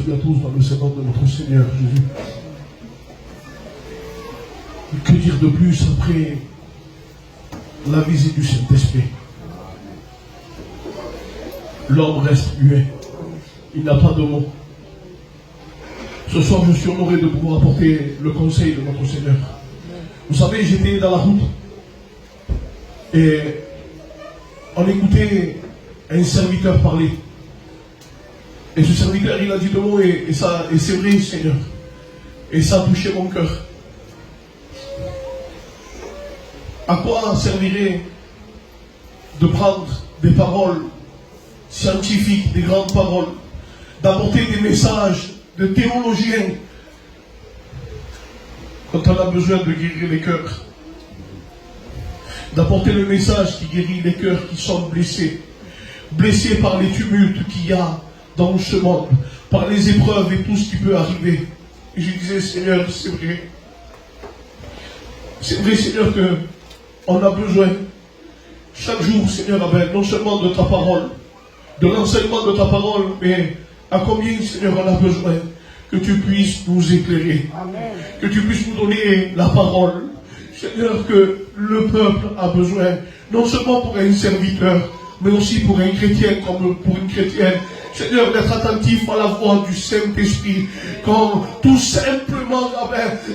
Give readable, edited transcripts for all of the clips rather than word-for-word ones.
prie à tous dans le Seigneur de notre Seigneur Jésus. Et que dire de plus après la visite du Saint-Esprit? L'homme reste muet. Il n'a pas de mots. Ce soir, je suis honoré de pouvoir apporter le conseil de notre Seigneur. Vous savez, j'étais dans la route et on écoutait un serviteur parler. Et ce serviteur, il a dit deux mots et c'est vrai, Seigneur. Et ça a touché mon cœur. À quoi servirait de prendre des paroles scientifiques, des grandes paroles, d'apporter des messages de théologiens quand on a besoin de guérir les cœurs, d'apporter le message qui guérit les cœurs qui sont blessés, blessés par les tumultes qu'il y a dans ce monde, par les épreuves et tout ce qui peut arriver. Et je disais, Seigneur, c'est vrai. C'est vrai, Seigneur, qu'on a besoin chaque jour, Seigneur, non seulement de ta parole, de l'enseignement de ta parole, mais à combien, Seigneur, on a besoin que tu puisses nous éclairer. Amen. Que tu puisses nous donner la parole. Seigneur, que le peuple a besoin, non seulement pour un serviteur, mais aussi pour un chrétien comme pour une chrétienne. Seigneur, d'être attentif à la voix du Saint-Esprit. Quand tout simplement,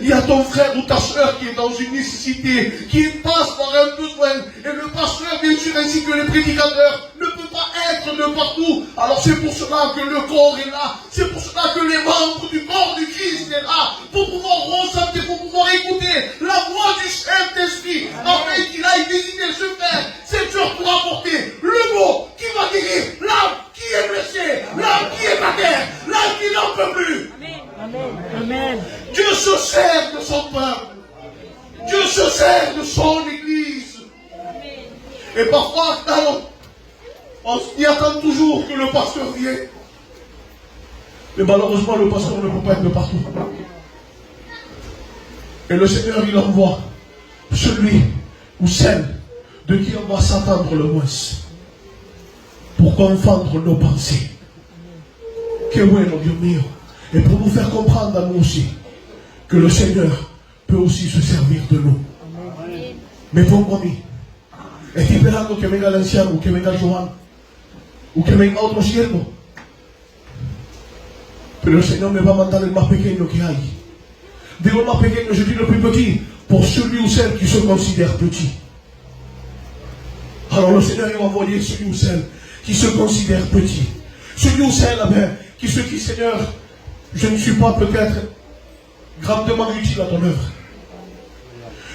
il y a ton frère ou ta soeur qui est dans une nécessité, qui passe par un besoin, et le pasteur, bien sûr, ainsi que les prédicateurs, ne peut pas être de partout. Alors c'est pour cela que le corps est là. C'est pour cela que les membres du corps du Christ est là. Pour pouvoir ressentir, pour pouvoir écouter la voix du Saint-Esprit. Afin qu'il aille visiter ce frère, cette soeur pour apporter le mot qui va guérir l'âme qui est blessée, l'âme qui est à terre, l'âme qui n'en peut plus. Amen. Amen. Dieu se sert de son peuple. Dieu se sert de son église. Et parfois, on y attend toujours que le pasteur vienne. Mais malheureusement, le pasteur ne peut pas être de partout. Et le Seigneur, il envoie celui ou celle de qui on va s'attendre le moins pour confondre nos pensées. Que bueno, Dieu mio. Et pour nous faire comprendre à nous aussi que le Seigneur peut aussi se servir de nous. Mais pongo a mí. Estoy esperando que venga el anciano, que venga Joan, o que venga otro siervo. Pero el Señor me va a mandar el más pequeño que hay. Digo el más pequeño, je dis le plus petit, pour celui ou celle qui se considère petit. Alors le Seigneur va envoyer celui ou celle qui se considère petit. Celui ou celle qui se dit, Seigneur, je ne suis pas peut-être grandement utile à ton œuvre.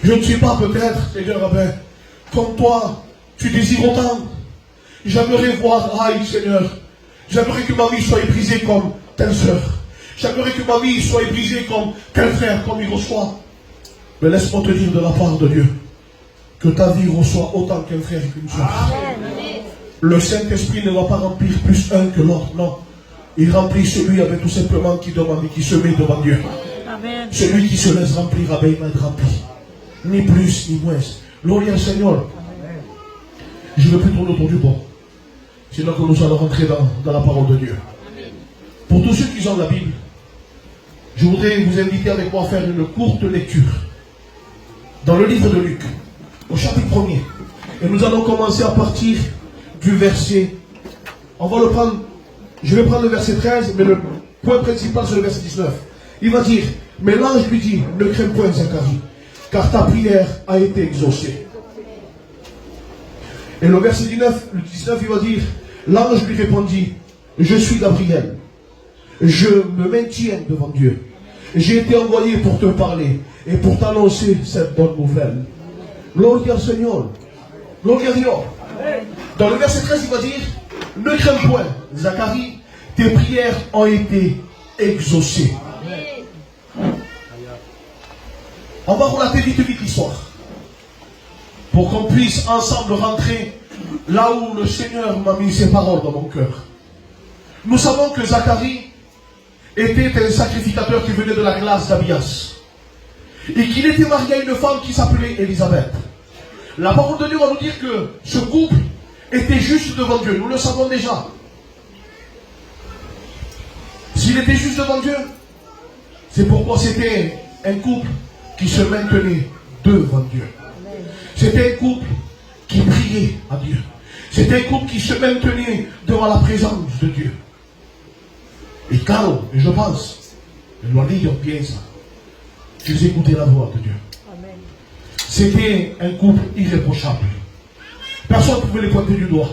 Je ne suis pas peut-être, Seigneur, comme toi, tu désires autant. J'aimerais voir, aïe, Seigneur, j'aimerais que ma vie soit brisée comme telle sœur. J'aimerais que ma vie soit brisée comme tel frère, comme il reçoit. Mais laisse-moi te dire de la part de Dieu que ta vie reçoit autant qu'un frère et qu'une sœur. Le Saint-Esprit ne va pas remplir plus un que l'autre, non. Il remplit celui avec tout simplement qui demande et qui se met devant Dieu. Amen. Celui qui se laisse remplir, il va être rempli. Ni plus, ni moins. Gloire au Seigneur. Amen. Je ne veux plus tourner autour du pot. Sinon que nous allons rentrer dans la parole de Dieu. Amen. Pour tous ceux qui ont la Bible, je voudrais vous inviter avec moi à faire une courte lecture dans le livre de Luc, au chapitre 1er. Et nous allons commencer à partir du verset. On va le prendre. Je vais prendre le verset 13, mais le point principal c'est le verset 19. Il va dire, mais l'ange lui dit, ne crains point Zacharie, car ta prière a été exaucée. Et le verset 19, il va dire, l'ange lui répondit, je suis Gabriel, je me maintiens devant Dieu. J'ai été envoyé pour te parler et pour t'annoncer cette bonne nouvelle. Gloire au Seigneur. Gloire à Dieu. Dans le verset 13, il va dire, ne crains point, Zacharie, tes prières ont été exaucées. On va relater vite l'histoire pour qu'on puisse ensemble rentrer là où le Seigneur m'a mis ses paroles dans mon cœur. Nous savons que Zacharie était un sacrificateur qui venait de la classe d'Abias et qu'il était marié à une femme qui s'appelait Élisabeth. La parole de Dieu va nous dire que ce couple était juste devant Dieu. Nous le savons déjà. S'il était juste devant Dieu, c'est pourquoi c'était un couple qui se maintenait devant Dieu. C'était un couple qui priait à Dieu. C'était un couple qui se maintenait devant la présence de Dieu. Et Caro, et je pense, je dois dire bien ça, qu'ils écoutaient la voix de Dieu. C'était un couple irréprochable. Personne ne pouvait les pointer du doigt.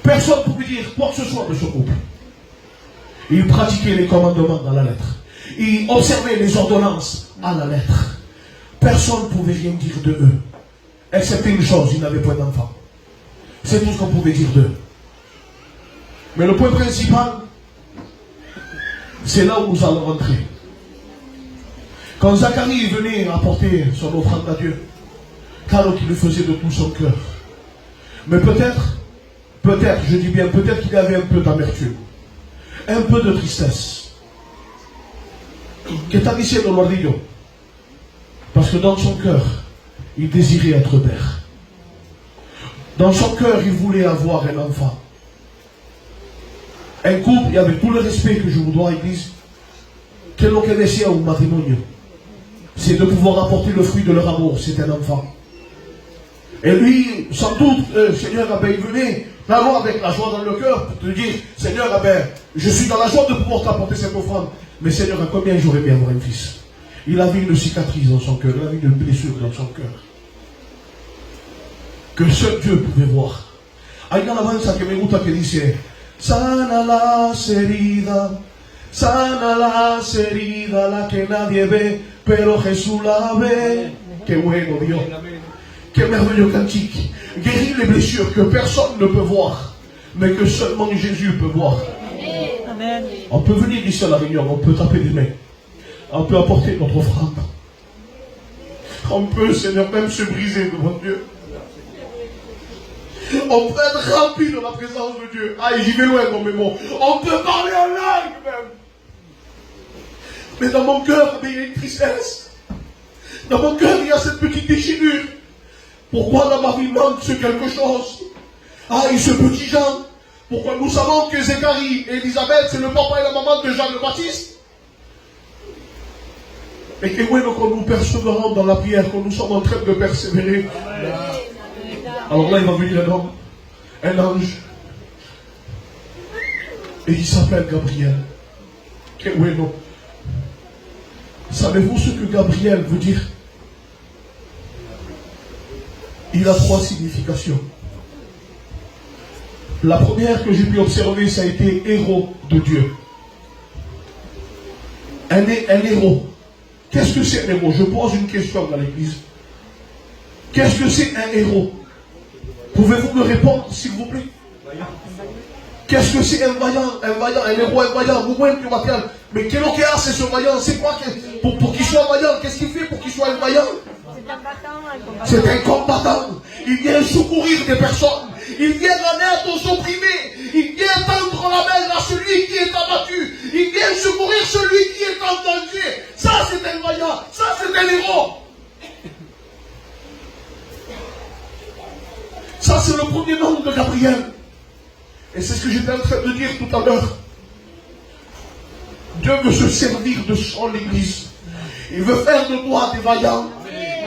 Personne ne pouvait dire quoi que ce soit de ce couple. Ils pratiquaient les commandements dans la lettre. Ils observaient les ordonnances à la lettre. Personne ne pouvait rien dire de eux. Excepté une chose, ils n'avaient pas d'enfants. C'est tout ce qu'on pouvait dire d'eux. Mais le point principal, c'est là où nous allons rentrer. Quand Zacharie venait apporter son offrande à Dieu, Carlo qui le faisait de tout son cœur. Mais peut-être, je dis bien, peut-être qu'il y avait un peu d'amertume, un peu de tristesse. Qu'est-ce que dans l'ordillo? Parce que dans son cœur, il désirait être père. Dans son cœur, il voulait avoir un enfant. Un couple, et avec tout le respect que je vous dois, Église, que l'on connaissait au matrimonio, c'est de pouvoir apporter le fruit de leur amour, c'est un enfant. Et lui, sans doute, Seigneur, il venait d'abord avec la joie dans le cœur pour te dire, Seigneur, je suis dans la joie de pouvoir t'apporter cette offrande. Mais Seigneur, à combien j'aurais bien avoir un fils? Il avait une cicatrice dans son cœur, il avait une blessure dans son cœur. Que seul Dieu pouvait voir. Hay una alabanza que me gusta que dice, sana las heridas, la que nadie ve, pero Jesús la ve. Qué bueno Dios. Qué merveilleux cantique. Guérir les blessures que personne ne peut voir, mais que seulement Jésus peut voir. Amen. On peut venir ici à la réunion, on peut taper des mains. On peut apporter notre offrande. On peut, Seigneur, même se briser devant Dieu. On peut être rempli de la présence de Dieu. Ah, j'y vais loin dans mes mots. On peut parler en langue même. Mais dans mon cœur, il y a une tristesse. Dans mon cœur, il y a cette petite déchirure. Pourquoi dans ma vie manque ce quelque chose? Ah, et ce petit Jean. Pourquoi nous savons que Zacharie et Elisabeth, c'est le papa et la maman de Jean le Baptiste? Et que bueno quand nous percevrons dans la prière, quand nous sommes en train de persévérer. Alors là, il va venir un homme, un ange. Et il s'appelle Gabriel. Que bueno. Savez-vous ce que Gabriel veut dire? Il a 3 significations. La première que j'ai pu observer, ça a été héros de Dieu. Un héros. Qu'est-ce que c'est un héros? Je pose une question dans l'église. Qu'est-ce que c'est un héros? Pouvez-vous me répondre, s'il vous plaît? Qu'est-ce que c'est un vaillant, un héros, un vaillant? Mais quel océan c'est ce vaillant? C'est quoi pour qu'il soit vaillant? Qu'est-ce qu'il fait pour qu'il soit un vaillant? C'est un combattant. Il vient secourir des personnes. Il vient en aide aux opprimés. Il vient tendre la main à celui qui est abattu. Il vient secourir celui qui est en danger. Ça, c'est un vaillant. Ça, c'est un héros. Ça, c'est le premier nom de Gabriel. Et c'est ce que j'étais en train de dire tout à l'heure. Dieu veut se servir de son église. Il veut faire de toi des vaillants.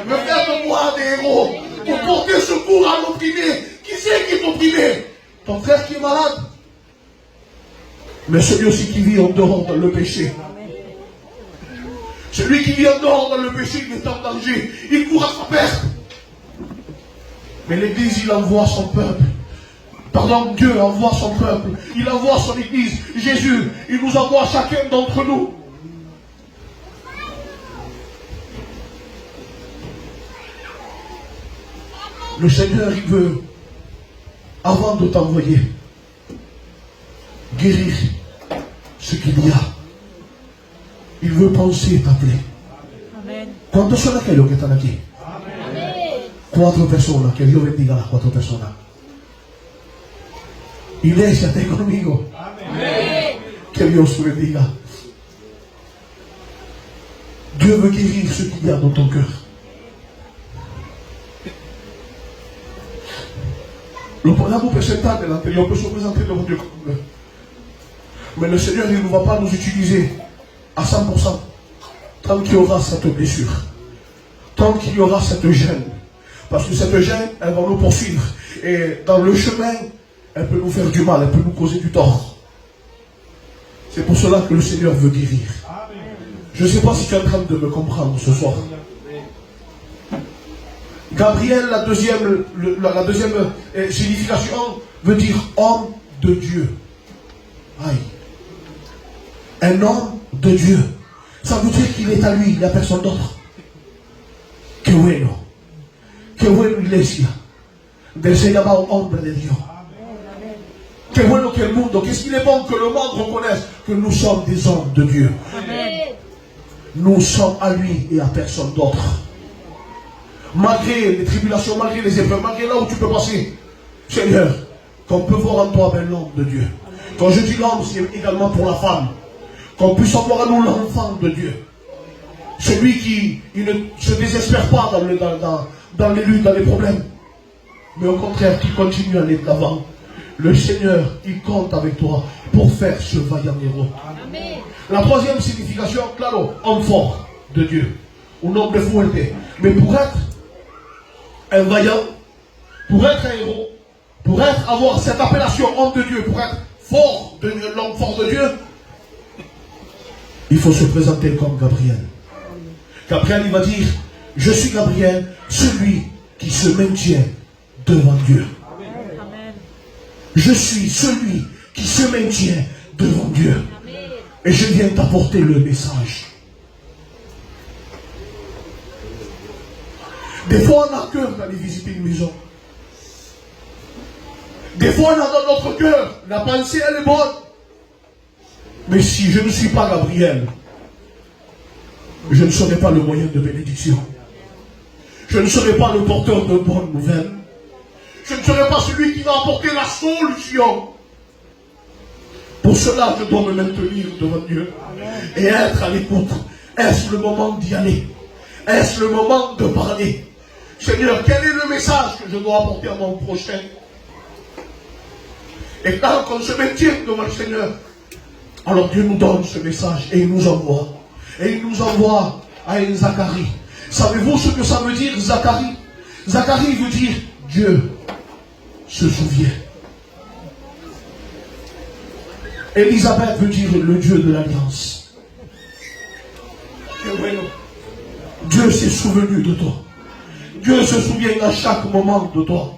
Il veut faire de toi des héros. Pour porter secours à l'opprimé. Qui c'est qui est opprimé? Ton frère qui est malade. Mais celui aussi qui vit en dehors dans le péché. Celui qui vit en dehors dans le péché, il est en danger. Il court à sa perte. Mais l'église, il envoie son peuple. Pardon, Dieu envoie son peuple. Il envoie son église. Jésus, il nous envoie chacun d'entre nous. Le Seigneur, il veut, avant de t'envoyer, guérir ce qu'il y a. Il veut penser et t'appeler. ¿Cuántos son aquellos que están aquí? 4 personas. Que Dios bendiga a las 4 personas. Iglesia, esté conmigo. Que Dios te bendiga. Dieu veut guérir ce qu'il y a dans ton cœur. L'amour précédent de l'antérieur peut se présenter devant Dieu comme mais le Seigneur il ne va pas nous utiliser à 100% tant qu'il y aura cette blessure, tant qu'il y aura cette gêne. Parce que cette gêne, elle va nous poursuivre. Et dans le chemin, elle peut nous faire du mal, elle peut nous causer du tort. C'est pour cela que le Seigneur veut guérir. Je ne sais pas si tu es en train de me comprendre ce soir. Gabriel, la deuxième signification veut dire homme de Dieu. Aïe. Un homme de Dieu. Ça veut dire qu'il est à lui, il n'y a personne d'autre. Que bueno. Que bueno iglesia. Del se llama hombre de Dios. Que bueno que el mundo, qu'est-ce qu'il est bon que le monde reconnaisse que nous sommes des hommes de Dieu. Amen. Nous sommes à lui et à personne d'autre. Malgré les tribulations, malgré les épreuves, malgré là où tu peux passer, Seigneur, qu'on peut voir en toi l'homme de Dieu. Quand je dis l'homme, c'est également pour la femme. Qu'on puisse avoir en nous l'enfant de Dieu. Celui qui ne se désespère pas dans les luttes, dans les problèmes. Mais au contraire, qui continue à aller de l'avant. Le Seigneur, il compte avec toi pour faire ce vaillant héros. Amen. La troisième signification, claro, homme fort de Dieu. Un homme de fuerte. Mais pour être un vaillant, pour être un héros, pour avoir cette appellation homme de Dieu, pour être fort, l'homme fort de Dieu, il faut se présenter comme Gabriel. Gabriel, il va dire, je suis Gabriel, celui qui se maintient devant Dieu. Amen. Je suis celui qui se maintient devant Dieu. Amen. Et je viens t'apporter le message. Des fois, on a cœur d'aller visiter une maison. Des fois, on a dans notre cœur, la pensée, elle est bonne. Mais si je ne suis pas Gabriel, je ne serai pas le moyen de bénédiction. Je ne serai pas le porteur de bonnes nouvelles. Je ne serai pas celui qui va apporter la solution. Pour cela, je dois me maintenir devant Dieu et être à l'écoute. Est-ce le moment d'y aller? Est-ce le moment de parler? Seigneur, quel est le message que je dois apporter à mon prochain? Et quand on se maintient devant le Seigneur, alors Dieu nous donne ce message et il nous envoie. Et il nous envoie à un Zacharie. Savez-vous ce que ça veut dire, Zacharie? Zacharie veut dire Dieu se souvient. Élisabeth veut dire le Dieu de l'Alliance. Dieu s'est souvenu de toi. Dieu se souvient à chaque moment de toi.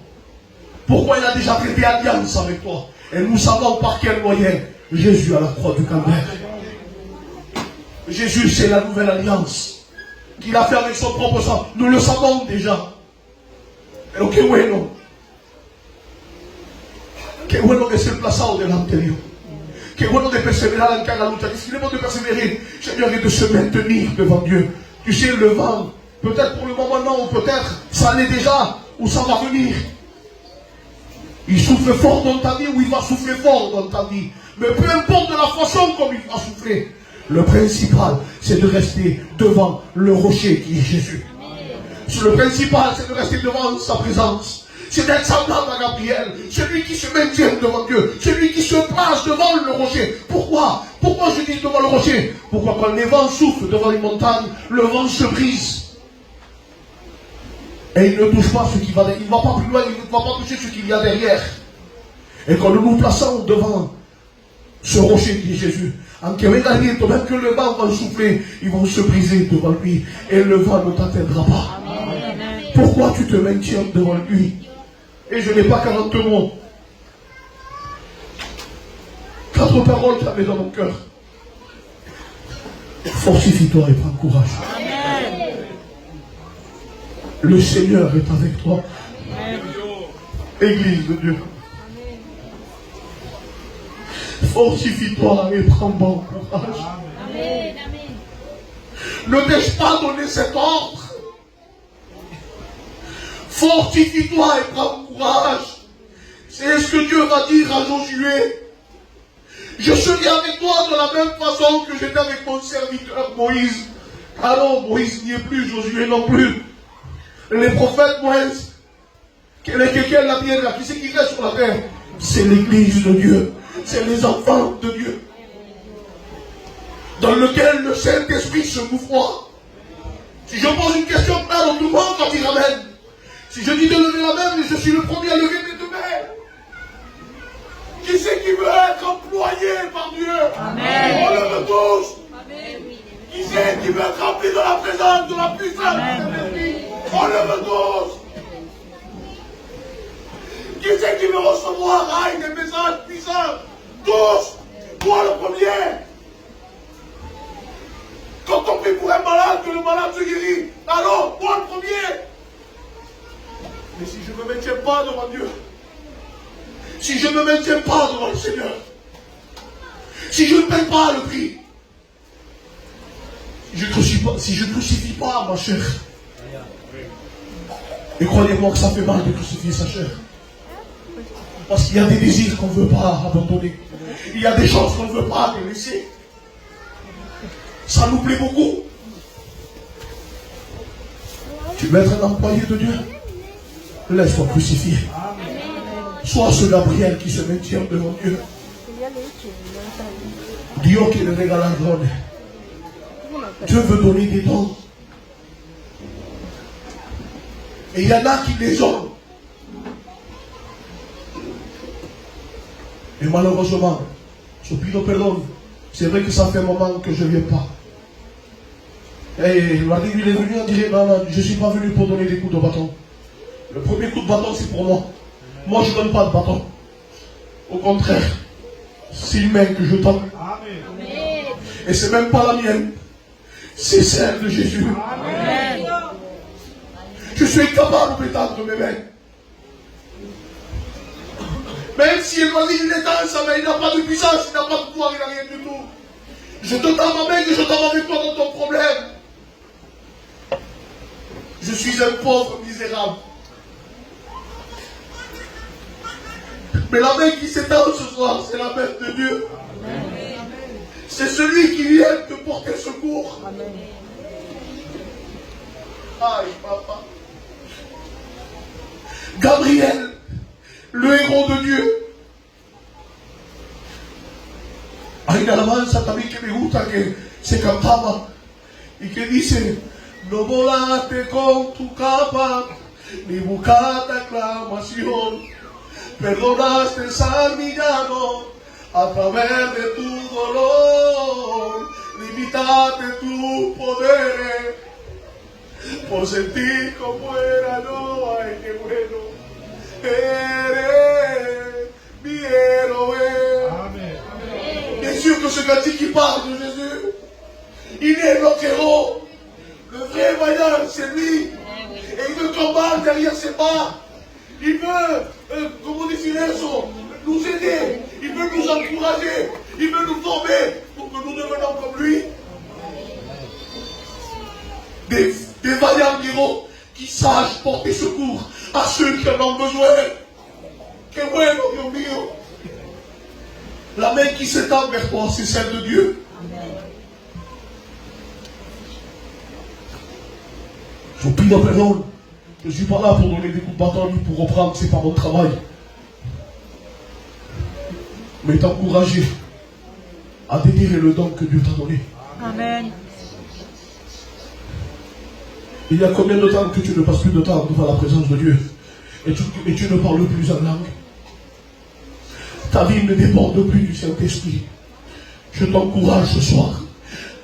Pourquoi il a déjà traité alliance avec toi? Et nous savons par quel moyen. Jésus à la croix du Calvaire. Jésus, c'est la nouvelle alliance qu'il a fait avec son propre sang. Nous le savons déjà. Pero qué bueno. Qué bueno que ser placado delante de Dios. Qué bueno de perseverar en cada lucha. Qu'est-ce qu'il est bon de persévérer, Seigneur, et de se maintenir devant Dieu. Tu sais, le vent, peut-être pour le moment non, ou peut-être ça l'est déjà, ou ça va venir. Il souffle fort dans ta vie, ou il va souffler fort dans ta vie. Mais peu importe de la façon comme il va souffler, le principal, c'est de rester devant le rocher qui est Jésus. Le principal, c'est de rester devant sa présence. C'est d'être semblable à Gabriel, celui qui se maintient devant Dieu, celui qui se place devant le rocher. Pourquoi? Pourquoi je dis devant le rocher? Pourquoi quand les vents soufflent devant les montagnes, le vent se brise. Et il ne touche pas ce qui va derrière. Il ne va pas plus loin, il ne va pas toucher ce qu'il y a derrière. Et quand nous nous plaçons devant ce rocher qui est Jésus, en que venga viento, même que le vent va souffler, ils vont se briser devant lui et le vent ne t'atteindra pas. Amen. Pourquoi tu te maintiens devant lui? Et je n'ai pas 40 mots. 4 paroles que j'avais dans mon cœur. Fortifie-toi et prends courage. Amen. Le Seigneur est avec toi. Amen. Église de Dieu. Fortifie-toi et prends bon courage. Amen. Ne t'ai-je pas donné cet ordre? Fortifie-toi et prends courage. C'est ce que Dieu va dire à Josué. Je serai avec toi de la même façon que j'étais avec mon serviteur Moïse. Alors Moïse n'y est plus, Josué non plus. Les prophètes Moïse. Quelle est la terre là? Qui c'est qui reste sur la terre? C'est l'église de Dieu. C'est les enfants de Dieu. Dans lequel le Saint-Esprit se mouvoie. Si je pose une question, alors tout le monde va dire Amen. Si je dis de lever la main, je suis le premier à lever mes deux mains. Qui c'est qui veut être employé par Dieu? Amen. On le veut tous. Amen. Qui c'est qui veut être rempli de la présence, de la puissance de l'Esprit? On le veut tous. Qui c'est qui veut recevoir des messages puissants? Tous. Toi le premier. Quand on prie pour un malade, que le malade se guérit. Alors, moi le premier. Mais si je ne me maintiens pas devant Dieu, si je ne me maintiens pas devant le Seigneur, si je ne paye pas le prix, si je ne crucifie pas ma chair, et croyez-moi que ça fait mal de crucifier sa chair, parce qu'il y a des désirs qu'on ne veut pas abandonner, il y a des choses qu'on ne veut pas délaisser, ça nous plaît beaucoup. Tu veux être un employé de Dieu? Laisse-toi crucifier. Sois ce Gabriel qui se maintient devant Dieu. Dieu qui le regaladrone. Dieu veut donner des dons. Et il y en a qui les ont. Et malheureusement, je prie pardon. C'est vrai que ça fait un moment que je ne viens pas. Et il est venu en disant, non, je ne suis pas venu pour donner des coups de bâton. Le premier coup de bâton, c'est pour moi. Moi, je ne donne pas de bâton. Au contraire, c'est une main que je donne. Amen. Et c'est même pas la mienne. C'est celle de Jésus. Amen. Je suis incapable d'étendre mes mains. Même si il m'a dit qu'il étend sa main, il n'a pas de puissance, il n'a pas de pouvoir, il n'a rien du tout. Je te tends ma main et je t'en avec toi dans ton problème. Je suis un pauvre misérable. Mais la main qui s'étend ce soir, c'est la main de Dieu. C'est celui qui vient te porter secours. Amen. Aïe, papa. Gabriel, le héros de Dieu. Hay una alabanza también que me gusta que se cantaba y que dice: no volaste con tu capa ni buscaste aclamación, perdonaste al villano a través de tu dolor, limitaste tus poderes por sentir como era. No, ay, qué bueno, eres mi héroe. Amen. Bien sûr que ce cantique qui parle de Jésus, il est notre héros. Le vrai vaillant, c'est lui. Et il veut combattre derrière ses pas. Il veut, comment dirait-on, nous aider. Il veut nous encourager. Il veut nous former pour que nous devenions comme lui. Des vaillants héros qui sachent porter secours à ceux qui en ont besoin. Que bueno, Dios mío. La main qui s'étend vers toi, c'est celle de Dieu. Je prie de pardon. Je ne suis pas là pour donner des coups de bâton ni pour reprendre, c'est pas mon travail. Mais t'encourager à déterrer le don que Dieu t'a donné. Amen. Il y a combien de temps que tu ne passes plus de temps devant la présence de Dieu et tu ne parles plus en langue? Ta vie ne déborde plus du Saint-Esprit. Je t'encourage ce soir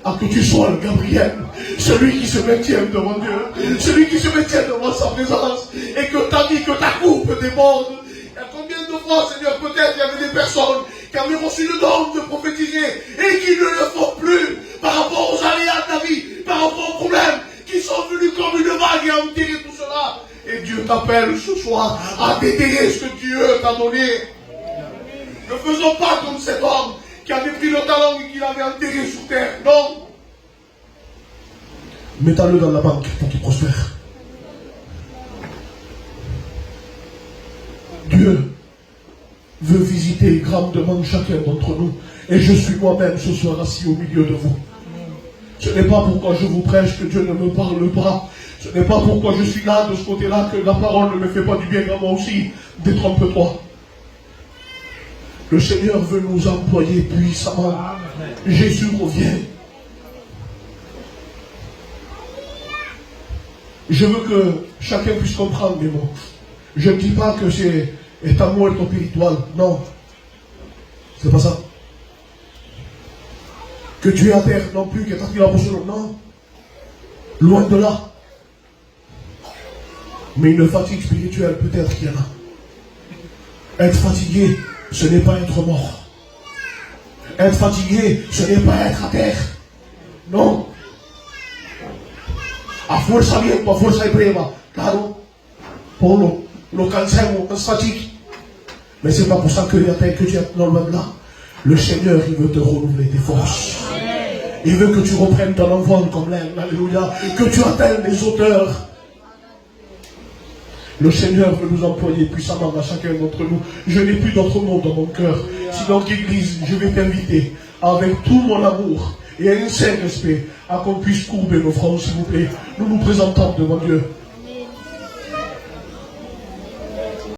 à que tu sois le Gabriel, celui qui se maintient devant Dieu, celui qui se maintient devant sa présence, et que ta vie, que ta coupe déborde. Il y a combien de fois, Seigneur, peut-être il y avait des personnes qui avaient reçu le don de prophétiser et qui ne le font plus par rapport aux aléas de la vie, par rapport aux problèmes qui sont venus comme une vague et enterrer tout cela. Et Dieu t'appelle ce soir à déterrer ce que Dieu t'a donné. Ne faisons pas comme cet homme qui avait pris le talent et qui l'avait enterré sous terre. Non. Mets-le dans la banque pour qu'il prospère. Dieu veut visiter grandement chacun d'entre nous. Et je suis moi-même ce soir assis au milieu de vous. Ce n'est pas pourquoi je vous prêche que Dieu ne me parle pas. Ce n'est pas pourquoi je suis là, de ce côté-là, que la parole ne me fait pas du bien à moi aussi. Détrompe-toi. Le Seigneur veut nous employer puissamment. Jésus revient. Je veux que chacun puisse comprendre mes mots. Je ne dis pas que c'est un mot spirituel. Non. C'est pas ça. Que tu es à terre non plus, que tu as pris la position. Non. Loin de là. Mais une fatigue spirituelle, peut-être qu'il y en a. Être fatigué, ce n'est pas être mort. Être fatigué, ce n'est pas être à terre. Non. A força bien, a força est prima. Claro. Pour le cancer, on se fatigue. Mais c'est pas pour ça que tu es dans le là. Le Seigneur, il veut te renouveler tes forces. Il veut que tu reprennes ton envol comme l'air. Alléluia. Que tu atteignes les hauteurs. Le Seigneur veut nous employer puissamment à chacun d'entre nous. Je n'ai plus d'autre mot dans mon cœur. Sinon, qu'Église, je vais t'inviter avec tout mon amour et un saint respect à qu'on puisse courber nos fronts, s'il vous plaît. Nous nous présentons devant Dieu.